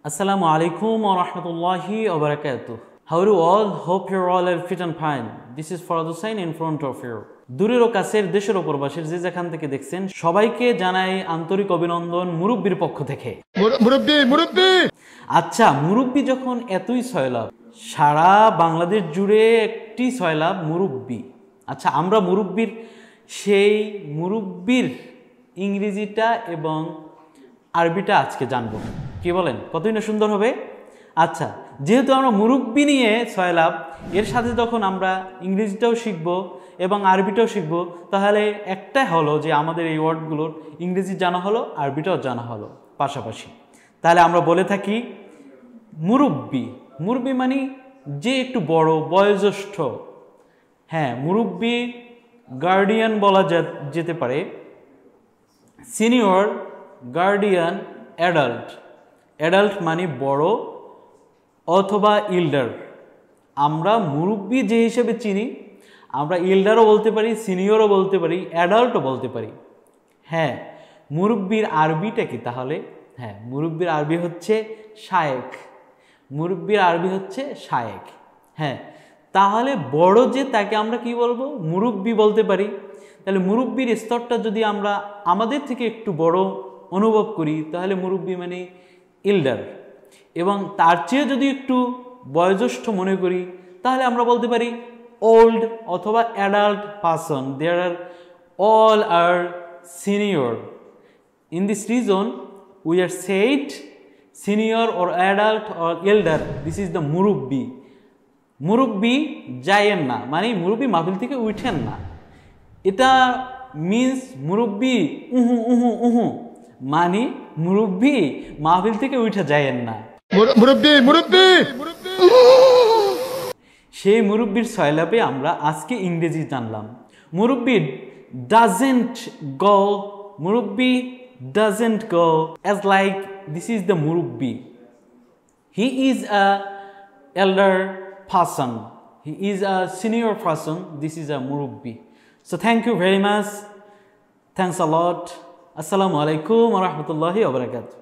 Assalamu alaikum wa rahmatullahi wa barakatuh. How are you all? Hope you're all fit and fine. This is Farad Hussain in front of you. দূরের ও কাছের দেশের ও প্রবাসীর যে যেখান থেকে দেখছেন সবাইকে জানাই আন্তরিক অভিনন্দন মুরব্বির পক্ষ থেকে। মুরব্বি আচ্ছা, মুরব্বি যখন এতই সয়লাভ, সারা বাংলাদেশ জুড়ে একটি সয়লাভ মুরব্বি। আচ্ছা, আমরা সেই মুরব্বির ইংরেজিটা এবং আরবিটা আজকে জানবো। কি বলেন, কতই না সুন্দর হবে। আচ্ছা, যেহেতু আমরা মুরব্বি নিয়ে সয়লাভ, এর সাথে যখন আমরা ইংরেজিটাও শিখব এবং আরবিটাও শিখব, তাহলে একটাই হলো যে আমাদের এই ওয়ার্ডগুলোর ইংরেজি জানা হলো, আরবিটাও জানা হলো পাশাপাশি। তাহলে আমরা বলে থাকি মুরব্বি। মুরব্বি মানে যে একটু বড়, বয়োজ্যেষ্ঠ। হ্যাঁ, মুরব্বি গার্ডিয়ান বলা যেতে পারে, সিনিয়র, গার্ডিয়ান, অ্যাডাল্ট। অ্যাডাল্ট মানে বড় অথবা ইল্ডার। আমরা মুরব্বি যে হিসেবে চিনি, আমরা ইল্ডারও বলতে পারি, সিনিয়রও বলতে পারি, অ্যাডাল্টও বলতে পারি। হ্যাঁ, মুরব্বির আরবিটা কি তাহলে? হ্যাঁ, মুরব্বির আরবি হচ্ছে শায়েখ। মুরব্বির আরবি হচ্ছে শায়েখ। হ্যাঁ, তাহলে বড় যে তাকে আমরা কি বলবো? মুরব্বি বলতে পারি। তাহলে মুরব্বির স্তরটা যদি আমরা আমাদের থেকে একটু বড় অনুভব করি, তাহলে মুরব্বি মানে ইল্ডার। এবং তার চেয়ে যদি একটু বয়োজ্যেষ্ঠ মনে করি, তাহলে আমরা বলতে পারি ওল্ড অথবা adult person. There are all are senior. In this reason, we are said senior or adult or elder. This is the মুরব্বি। মুরব্বি যায়েন না, মানে মুরব্বি মাহফিল থেকে উঠেন না। এটা মিন্স মুরব্বি উহু উহু উহু, মানে মুরব্বি মাহফিল থেকে উঠে যায়েন না। মুরব্বি সেই মুরব্বির সয়লাভে আমরা আজকে ইংরেজি জানলাম। মুরব্বি doesn't go, মুরব্বি doesn't go as like this is the মুরব্বি. He is a elder person, he is a senior person, this is a মুরব্বি. So thank you very much, thanks a lot. Assalamu alaikum wa rahmatullahi wa barakatuh.